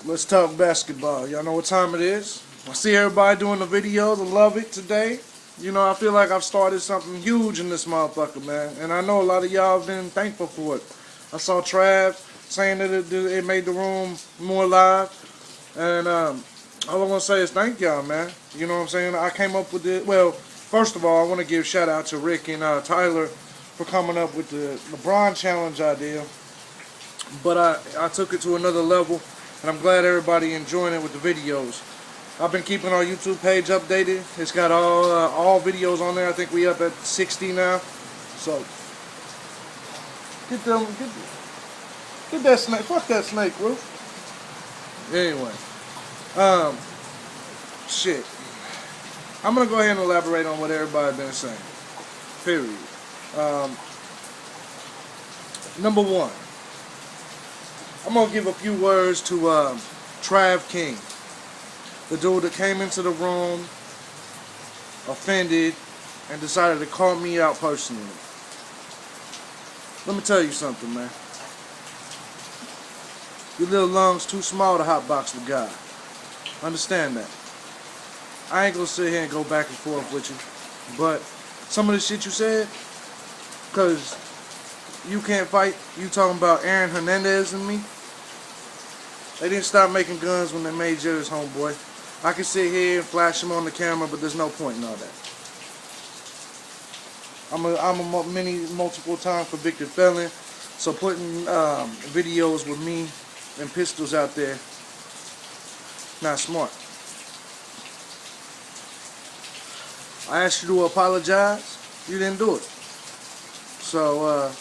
Let's talk basketball. Y'all know what time it is. I see everybody doing the videos. I love it today. You know, I feel like I've started something huge in this motherfucker, man. And I know a lot of y'all have been thankful for it. I saw Trav saying that it made the room more live. And all I want to say is thank y'all, man. You know what I'm saying? I came up with it. Well, first of all, I want to give shout out to Rick and Tyler for coming up with the LeBron challenge idea. But I took it to another level. And I'm glad everybody enjoying it with the videos. I've been keeping our YouTube page updated. It's got all videos on there. I think we up at 60 now. So get that snake. Fuck that snake, Ruth. Anyway, shit. I'm gonna go ahead and elaborate on what everybody been saying. Period. Number one. I'm going to give a few words to Trav King, the dude that came into the room, offended, and decided to call me out personally. Let me tell you something, man. Your little lungs too small to hotbox the guy. Understand that. I ain't going to sit here and go back and forth with you, but some of the shit you said, because you can't fight, you talking about Aaron Hernandez and me? They didn't stop making guns when they made yours, homeboy. I can sit here and flash them on the camera, but there's no point in all that. I'm a multiple time convicted felon, so putting videos with me and pistols out there, not smart. I asked you to apologize, you didn't do it. So,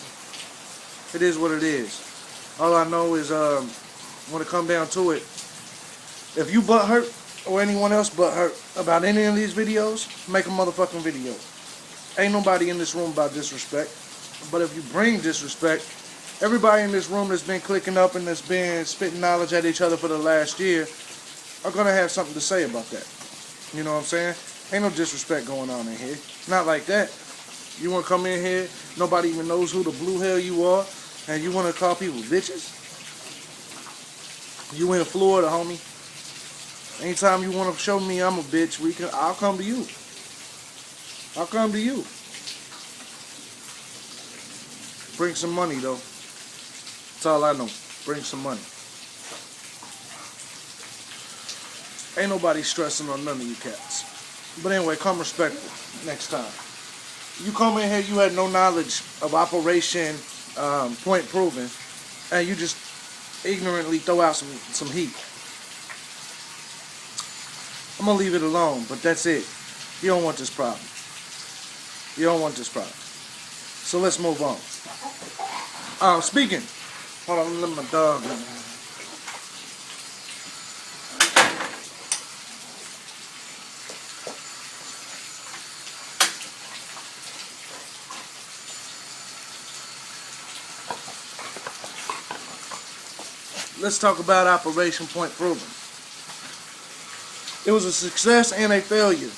it is what it is. All I know is, when it come down to it, if you butt hurt or anyone else butt hurt about any of these videos, make a motherfucking video. Ain't nobody in this room about disrespect. But if you bring disrespect, everybody in this room that's been clicking up and that's been spitting knowledge at each other for the last year are gonna have something to say about that. You know what I'm saying? Ain't no disrespect going on in here. Not like that. You wanna come in here, nobody even knows who the blue hell you are, and you wanna call people bitches? You in Florida, homie. Anytime you want to show me I'm a bitch, I'll come to you. I'll come to you. Bring some money, though. That's all I know. Bring some money. Ain't nobody stressing on none of you cats. But anyway, come respectful next time. You come in here, you had no knowledge of Operation Point Proven, and you just ignorantly throw out some heat. I'm gonna leave it alone, but that's it. You don't want this problem. You don't want this problem. So let's move on. Speaking. Hold on, let my dog in. Let's talk about Operation Point Proven. It was a success and a failure.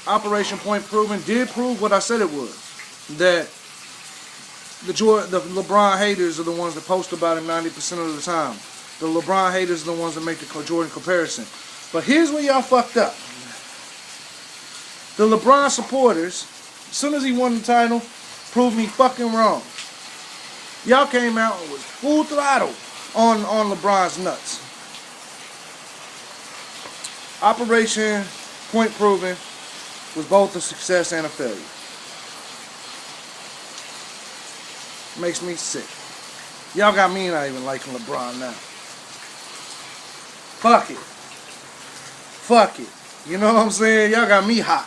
Operation Point Proven did prove what I said it would. That the LeBron haters are the ones that post about him 90% of the time. The LeBron haters are the ones that make the Jordan comparison. But here's where y'all fucked up. The LeBron supporters, as soon as he won the title, proved me fucking wrong. Y'all came out and was full throttle on LeBron's nuts. Operation Point Proven was both a success and a failure. Makes me sick. Y'all got me not even liking LeBron now. Fuck it. Fuck it. You know what I'm saying? Y'all got me hot.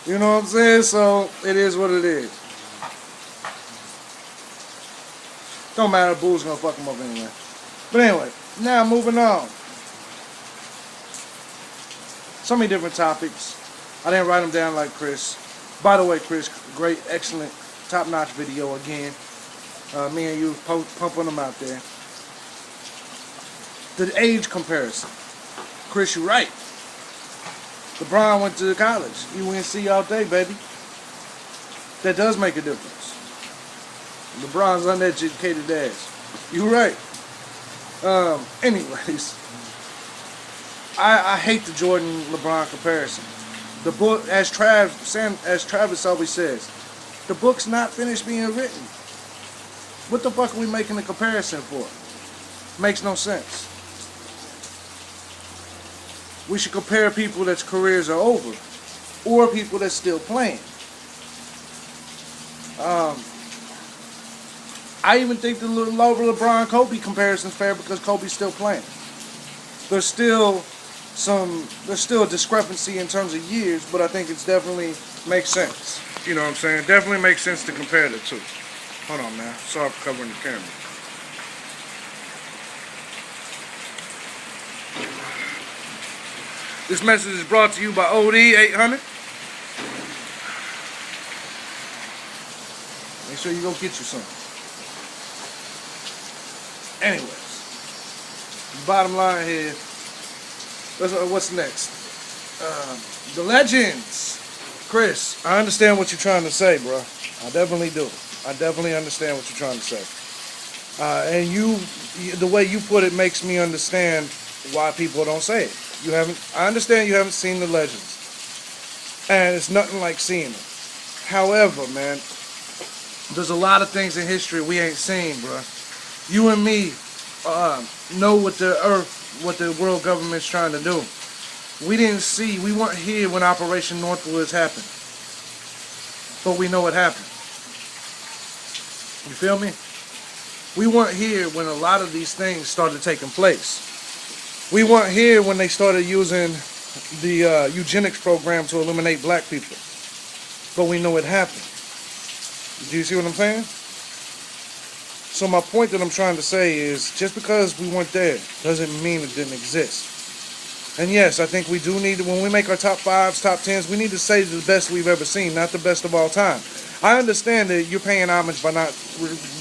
You know what I'm saying? So, it is what it is. Don't matter, Boo's gonna fuck him up anyway. But anyway, now moving on. So many different topics. I didn't write them down like Chris. By the way, Chris, great, excellent, top-notch video again. Me and you pumping them out there. The age comparison. Chris, you're right. LeBron went to college. UNC all day, baby. That does make a difference. LeBron's uneducated ass. You're right. Anyways, I hate the Jordan LeBron comparison. The book, as Travis always says, the book's not finished being written. What the fuck are we making a comparison for? Makes no sense. We should compare people that's careers are over, or people that's still playing. I even think the LeBron Kobe comparison is fair because Kobe's still playing. There's still a discrepancy in terms of years, but I think it's definitely makes sense. You know what I'm saying? Definitely makes sense to compare the two. Hold on, man. Sorry for covering the camera. This message is brought to you by OD 800. Make sure you go get you some. Anyways, bottom line here. What's next? The legends. Chris, I understand what you're trying to say, bro. I definitely do. I definitely understand what you're trying to say. And the way you put it makes me understand why people don't say it. I understand you haven't seen the legends. And it's nothing like seeing it. However, man, there's a lot of things in history we ain't seen, bro. You and me know what the world government's trying to do. We weren't here when Operation Northwoods happened. But we know it happened. You feel me? We weren't here when a lot of these things started taking place. We weren't here when they started using the eugenics program to eliminate black people. But we know it happened. Do you see what I'm saying? So my point that I'm trying to say is, just because we weren't there doesn't mean it didn't exist. And yes, I think we do need to, when we make our top 5s, top 10s, we need to say the best we've ever seen, not the best of all time. I understand that you're paying homage by not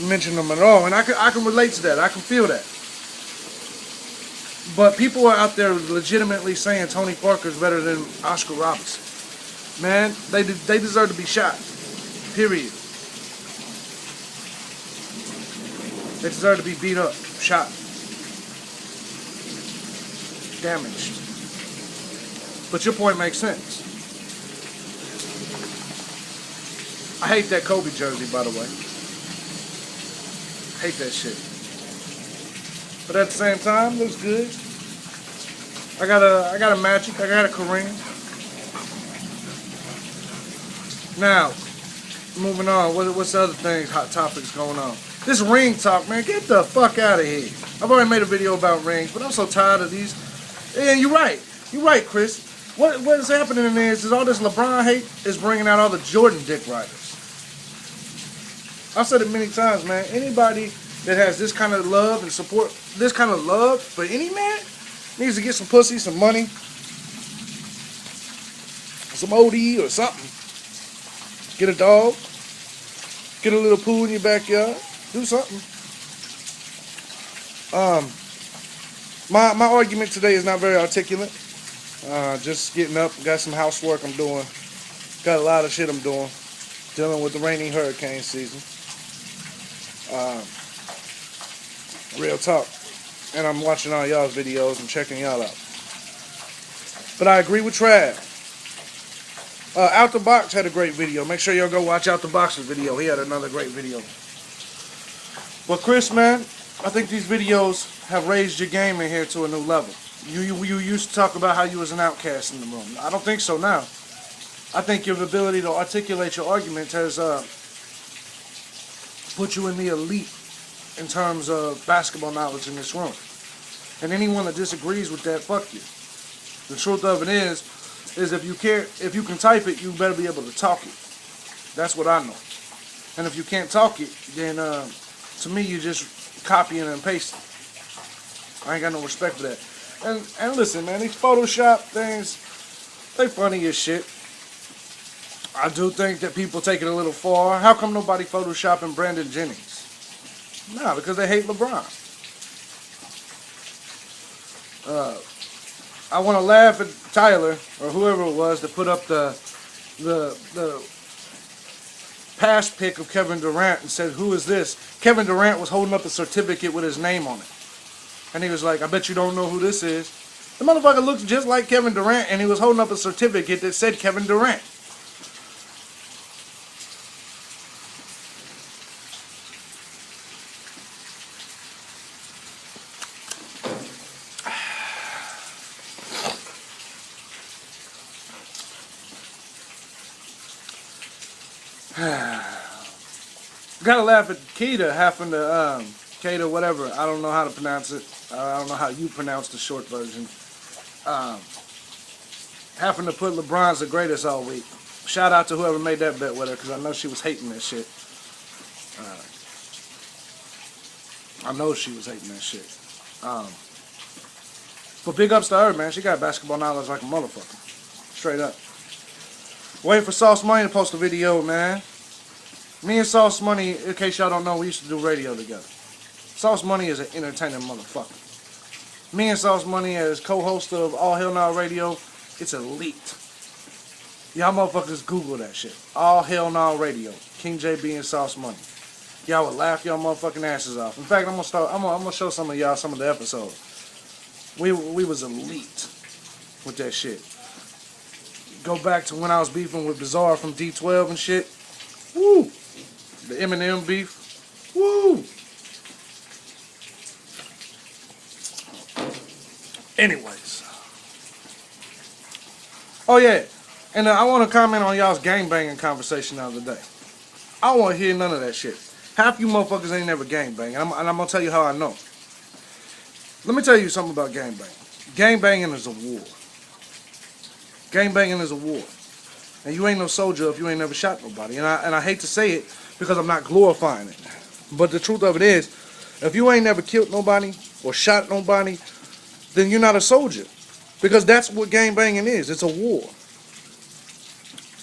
mentioning them at all, and I can relate to that. I can feel that. But people are out there legitimately saying Tony Parker's better than Oscar Robertson. Man, they deserve to be shot. Period. They deserve to be beat up, shot, damaged. But your point makes sense. I hate that Kobe jersey, by the way. Hate that shit. But at the same time, looks good. I got a Magic. I got a Kareem. Now, moving on. What's the other things, hot topics going on? This ring talk, man, get the fuck out of here. I've already made a video about rings, but I'm so tired of these. And you're right. You're right, Chris. What is happening is all this LeBron hate is bringing out all the Jordan dick riders. I've said it many times, man. Anybody that has this kind of love and support, this kind of love for any man, needs to get some pussy, some money, some OD or something. Get a dog. Get a little pool in your backyard. Do something. My argument today is not very articulate. Just getting up, got some housework I'm doing. Got a lot of shit I'm doing. Dealing with the rainy hurricane season. Real talk. And I'm watching all y'all's videos and checking y'all out. But I agree with Trav. Out the Box had a great video. Make sure y'all go watch Out the Box's video. He had another great video. But Chris, man, I think these videos have raised your game in here to a new level. You used to talk about how you was an outcast in the room. I don't think so now. I think your ability to articulate your argument has put you in the elite in terms of basketball knowledge in this room. And anyone that disagrees with that, fuck you. The truth of it is if you can type it, you better be able to talk it. That's what I know. And if you can't talk it, then to me you just copying and pasting. I ain't got no respect for that. And listen, man, these Photoshop things, they funny as shit. I do think that people take it a little far. How come nobody photoshopping Brandon Jennings? Nah, because they hate LeBron. I want to laugh at Tyler or whoever it was that put up the past pic of Kevin Durant and said, "Who is this?" Kevin Durant was holding up a certificate with his name on it. And he was like, I bet you don't know who this is. The motherfucker looks just like Kevin Durant, and he was holding up a certificate that said Kevin Durant. Gotta laugh at Keita having to, Keita, whatever. I don't know how to pronounce it. I don't know how you pronounce the short version. Having to put LeBron's the greatest all week. Shout out to whoever made that bet with her, because I know she was hating that shit. I know she was hating that shit. But big ups to her, man. She got basketball knowledge like a motherfucker. Straight up. Waiting for Sauce Money to post a video, man. Me and Sauce Money, in case y'all don't know, we used to do radio together. Sauce Money is an entertaining motherfucker. Me and Sauce Money as co-host of All Hell Now Radio, it's elite. Y'all motherfuckers Google that shit. All Hell Now Radio. King JB and Sauce Money. Y'all would laugh y'all motherfucking asses off. In fact, I'm gonna show some of y'all some of the episodes. We was elite with that shit. Go back to when I was beefing with Bizarre from D12 and shit. Woo! The Eminem beef. Woo! Anyways. Oh yeah. And I want to comment on y'all's gangbanging conversation the other day. I don't want to hear none of that shit. Half you motherfuckers ain't never gangbanging. And I'm going to tell you how I know. Let me tell you something about gangbanging. Gangbanging is a war. Gangbanging is a war. And you ain't no soldier if you ain't never shot nobody. And I hate to say it because I'm not glorifying it. But the truth of it is, if you ain't never killed nobody or shot nobody, then you're not a soldier. Because that's what gangbanging is. It's a war.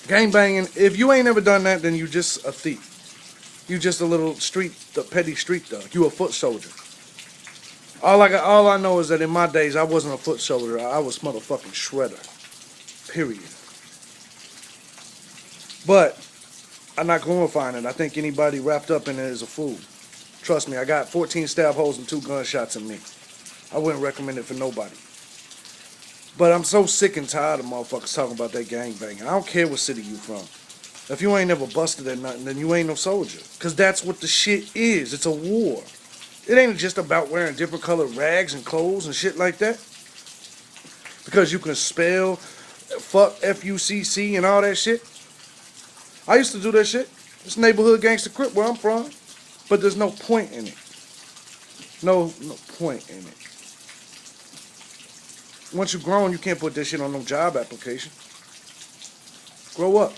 Gangbanging, if you ain't never done that, then you just a thief. You just a little petty street thug. You a foot soldier. All I know is that in my days, I wasn't a foot soldier. I was motherfucking shredder. Period. But I'm not glorifying it. I think anybody wrapped up in it is a fool. Trust me, I got 14 stab holes and 2 gunshots in me. I wouldn't recommend it for nobody. But I'm so sick and tired of motherfuckers talking about that gangbanging. I don't care what city you from. If you ain't never busted at nothing, then you ain't no soldier. Because that's what the shit is. It's a war. It ain't just about wearing different colored rags and clothes and shit like that. Because you can spell fuck, F-U-C-C and all that shit. I used to do that shit. It's neighborhood gangster crip where I'm from. But there's no point in it. No point in it. Once you're grown, you can't put this shit on no job application. Grow up.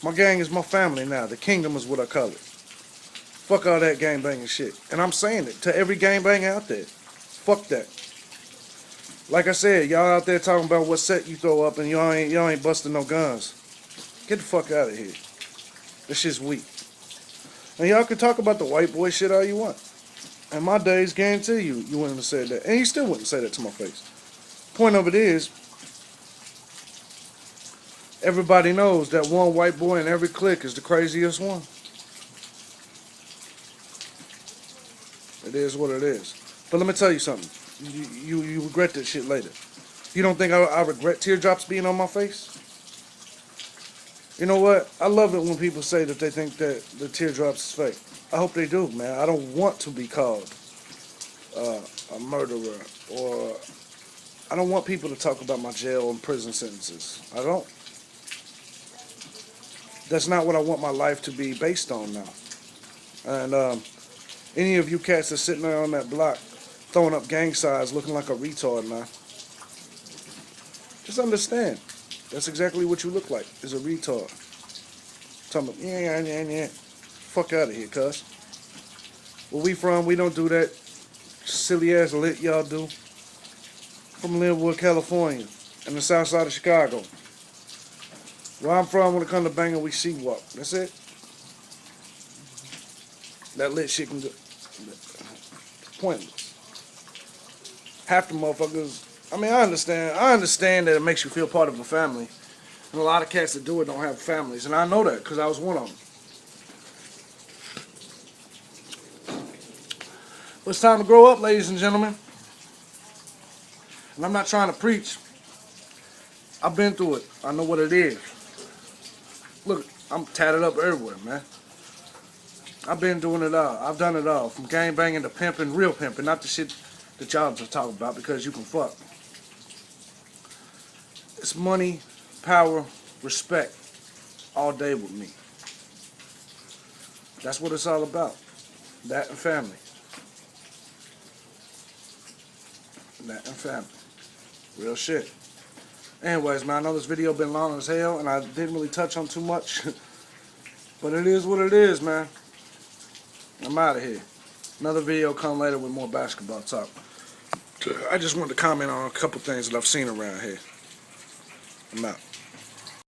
My gang is my family now. The kingdom is what I call it. Fuck all that gangbanging shit. And I'm saying it to every gangbanger out there. Fuck that. Like I said, y'all out there talking about what set you throw up and y'all ain't busting no guns. Get the fuck out of here. This shit's weak. And y'all can talk about the white boy shit all you want. In my days, guarantee you wouldn't have said that. And you still wouldn't say that to my face. Point of it is, everybody knows that one white boy in every clique is the craziest one. It is what it is. But let me tell you something. You regret that shit later. You don't think I regret teardrops being on my face? You know what? I love it when people say that they think that the teardrops is fake. I hope they do, man. I don't want to be called a murderer, or I don't want people to talk about my jail and prison sentences. I don't. That's not what I want my life to be based on now. And any of you cats that's sitting there on that block throwing up gang signs looking like a retard now, just understand. That's exactly what you look like, is a retard. Talking about, yeah. Fuck out of here, cuz. Where we from, we don't do that silly ass lit y'all do. From Linwood, California, and the south side of Chicago. Where I'm from, when it comes to banging, we C-walk. That's it. That lit shit can do. Pointless. Half the motherfuckers. I mean, I understand that it makes you feel part of a family. And a lot of cats that do it don't have families. And I know that because I was one of them. It's time to grow up, ladies and gentlemen. And I'm not trying to preach. I've been through it. I know what it is. Look, I'm tatted up everywhere, man. I've been doing it all. I've done it all. From gang banging to pimping, real pimping. Not the shit that y'all just talk about because you can fuck. It's money, power, respect all day with me. That's what it's all about. That and family. That and family. Real shit. Anyways, man, I know this video been long as hell and I didn't really touch on too much. But it is what it is, man. I'm out of here. Another video come later with more basketball talk. I just wanted to comment on a couple things that I've seen around here. I'm out.